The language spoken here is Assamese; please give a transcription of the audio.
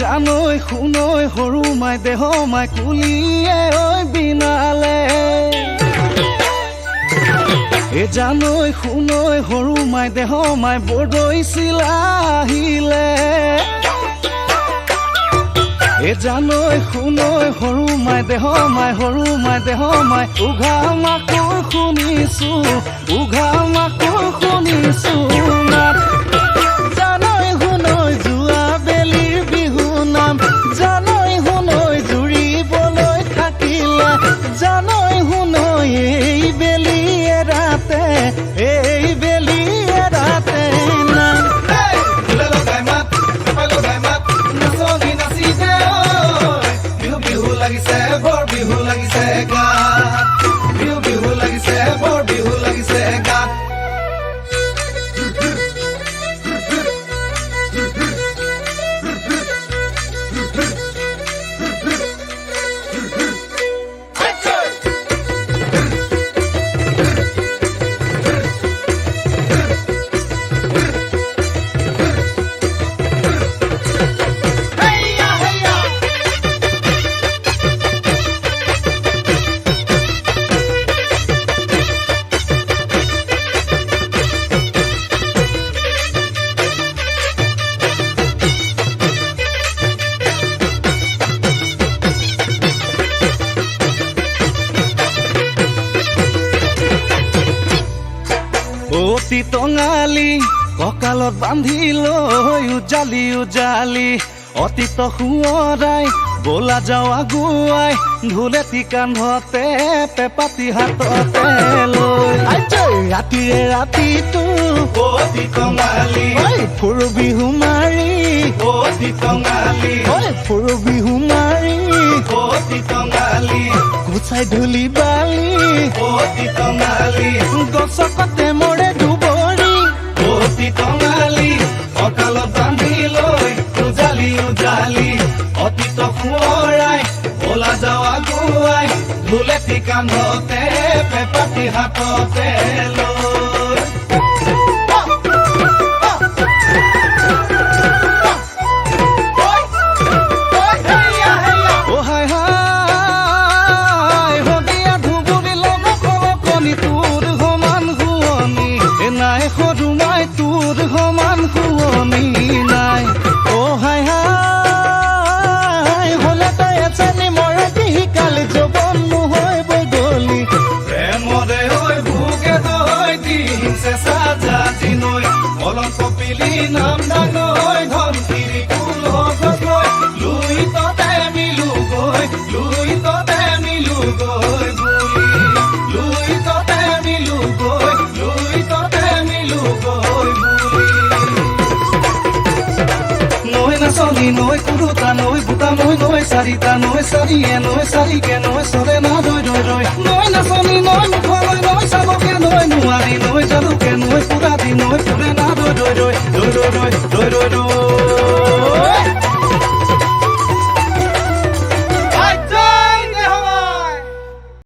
জানৈ শুনৈ সৰু মাই দেহ মাই কুলিয়ে ঐ বিনালে জানৈ শুনৈ সৰু মাই দেহ মাই বৰদৈ চিলা আহিলে জানৈ শুনৈ সৰু মাই দেহ মাই উঘা মাকৰ শুনিছো নাম জানৈ শুনৈ যোৱা বেলিৰ বিহু নাম জানৈ শুনৈ জুৰিবলৈ থাকিলে জানৈ শুনৈ এই বেলি এৰাতে নাম বিহু লাগিছে বৰ বিহু লাগিছে গাত বিহু লাগিছে বৰ বিহু লাগিছে গাত অতি টঙালি কঁকালত বান্ধি লৈ উজালি অতীত সোঁৱৰাই বলা যাওঁ আগুৱাই ঢোলেটি কান্ধতে পেপাতি হাততে লৈ ৰাতিৰে ৰাতিটো অতি টঙালি ফুৰ বিহু মাৰি অতি টঙালি ফুৰ বিহু মাৰি অতি টঙালি গুচাই ধূলি বালি অতি টঙালি গছকতে মৰে দুবৰি অতি টঙালি কঁকালত বান্ধি লৈ উজালি অতীত সোঁৱৰাই বলা যাওঁ আগুৱাই ঢোলেটি কান্ধতে পেপাতি হাততে লৈ নাই সৰুমাই তোৰ সমান শুৱনি নাই হাই হলে তই এজনী মৰাটি শিকালি যৌৱন নহৈ বগলি প্ৰেমৰে হৈ ভোগে তই দিন চেঁচা জাতি নৈ কলম কপিলি নাম ডাঙৈ ধনশিৰি কুলগত লুই ততে মিলো গৈ বুলি লুই ততে মিলো গৈ নৈ নাচনি নৈ কুৰুতা নৈ বুটা নৈ চাৰিটা নৈ চাৰিয়ে নৈ চাৰিকে নৈ চৰে না ৰৈ নৈ নাচনি নৈ মুখলৈ নৈ চাবকে